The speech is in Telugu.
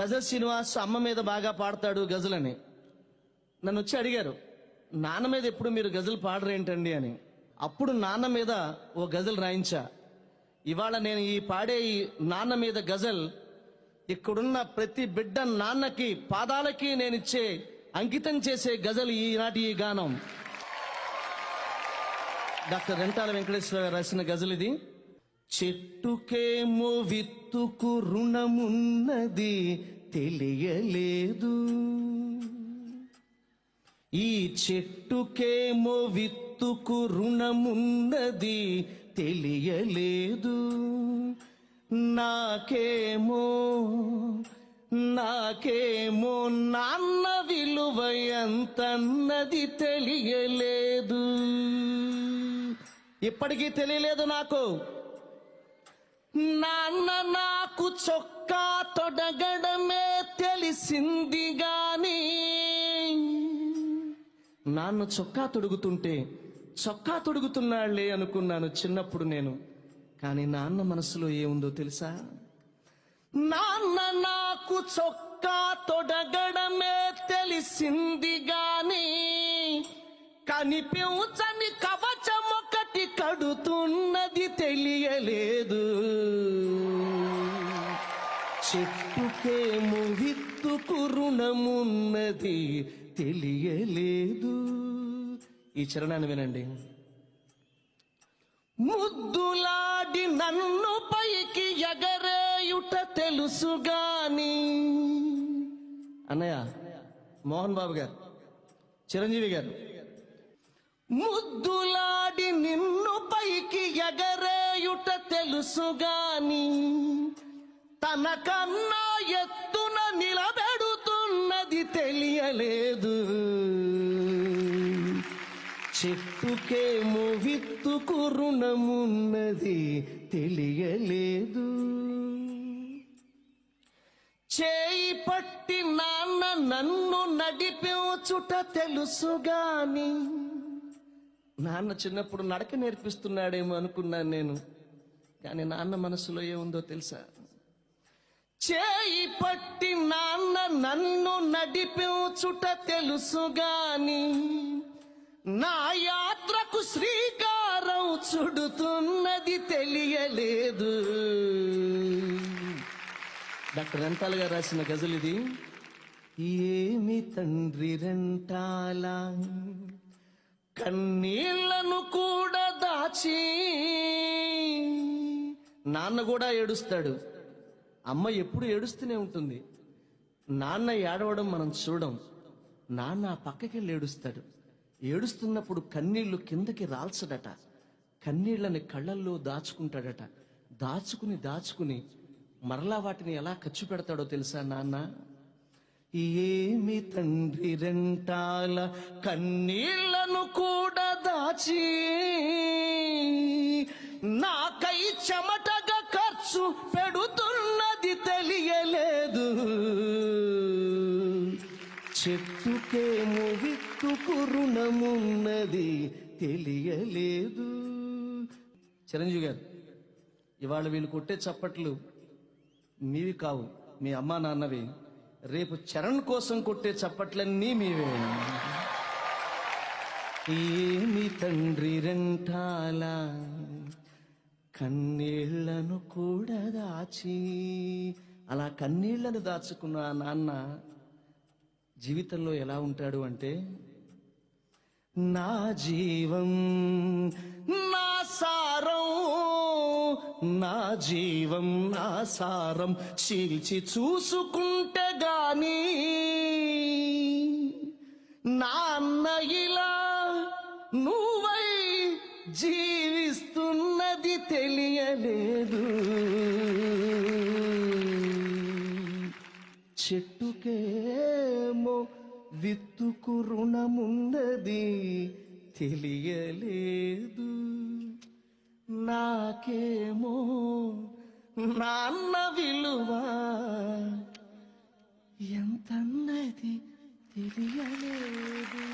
గజల్ శ్రీనివాస్ అమ్మ మీద బాగా పాడతాడు గజలని. నన్ను వచ్చి అడిగారు, నాన్న మీద ఎప్పుడు మీరు గజల్ పాడరేంటండి అని. అప్పుడు నాన్న మీద ఓ గజల్ రాయించా. ఇవాళ నేను ఈ పాడే ఈ నాన్న మీద గజల్ ఇక్కడున్న ప్రతి బిడ్డ నాన్నకి పాదాలకి నేనిచ్చే అంకితం చేసే గజల్ ఈనాటి ఈ గానం. డాక్టర్ రెంటాల వెంకటేశ్వర గారు రాసిన గజల్ ఇది. చెట్టుకేమో విత్తుకు రుణమున్నది తెలియలేదు, ఈ చెట్టుకేమో విత్తుకు రుణమున్నది తెలియలేదు, నాకేమో నాన్న విలువ ఎంతన్నది తెలియలేదు. ఇప్పటికీ తెలియలేదు నాకు. నాన్న నాకు చొక్కా తొడగడమే తెలిసింది గాని, నాన్న చొక్కా తొడుగుతుంటే చొక్కా తొడుగుతున్నాళ్లే అనుకున్నాను చిన్నప్పుడు నేను. కానీ నాన్న మనసులో ఏముందో తెలుసా? నాన్న నాకు చొక్కా తొడగడమే తెలిసింది గాని, కనిపించని కవచం ఒకటి కడుతున్నది తెలియలేదు. చెట్టుకేమో విత్తుకు రుణమున్నది తెలియలేదు. ఈ చరణాన్ని వినండి. ముద్దులాడి నన్ను పైకి ఎగరేయుట తెలుసుగాని, అన్నయ్య మోహన్ బాబు గారు, చిరంజీవి గారు, ముద్దులాడి నిన్ను పైకి ఎగరేయుట తెలుసుగాని, తనకన్నా ఎత్తున నిలబెడుతున్నది తెలియలేదు. చెట్టుకేమో విత్తుకు రుణమున్నది తెలియలేదు. చేయి పట్టి నాన్న నన్ను నడిపించుట తెలుసుగాని, నాన్న చిన్నప్పుడు నడక నేర్పిస్తున్నాడేమో అనుకున్నాను నేను. కానీ నాన్న మనసులో ఏముందో తెలుసా? చేయి పట్టి నాన్న నన్ను నడిపించుట తెలుసుగాని, నా యాత్రకు శ్రీకారం చుడుతున్నది తెలియలేదు. డాక్టర్ రెంటాల గారు రాసిన గజల్ ఇది. ఏమి తండ్రి రెంటాల కన్నీళ్లను కూడా దాచి, నాన్న కూడా ఏడుస్తాడు, అమ్మ ఎప్పుడు ఏడుస్తూనే ఉంటుంది. నాన్న ఏడవడం మనం చూడం, నాన్న పక్కకెళ్ళి ఏడుస్తాడు. ఏడుస్తున్నప్పుడు కన్నీళ్లు కిందకి రాల్చడట, కన్నీళ్లని కళ్ళల్లో దాచుకుంటాడట. దాచుకుని మరలా వాటిని ఎలా ఖర్చు పెడతాడో తెలుసా నాన్న? ఏమి తండ్రి రెంటాల కన్నీళ్లను కూడా దాచి, నాకై చెమటగా ఖర్చు పెడుతున్నది తెలియలేదు. చెట్టుకేమో విత్తుకు రుణమున్నది తెలియలేదు. చిరంజీవి గారు, ఇవాళ వీళ్ళు కొట్టే చప్పట్లు మీవి కావు, మీ అమ్మా నాన్నవి. రేపు చరణ్ కోసం కొట్టే చప్పట్లన్నీ మీవే. ఏమి తండ్రి రెంటాల కన్నీళ్లను కూడా దాచి, అలా కన్నీళ్లను దాచుకున్న ఆ నాన్న జీవితంలో ఎలా ఉంటాడు అంటే, నా జీవం నా సారం, నా జీవం నా సారం చీల్చి చూసుకుంటే గాని, నాన్న ఇలా నువ్వై జీవిస్తున్నది తెలియలేదు. చెట్టుకేమో విత్తుకు రుణమున్నది తెలియలేదు, నాకేమో నాన్న విలువ ఎంతన్నది తెలియలేదు.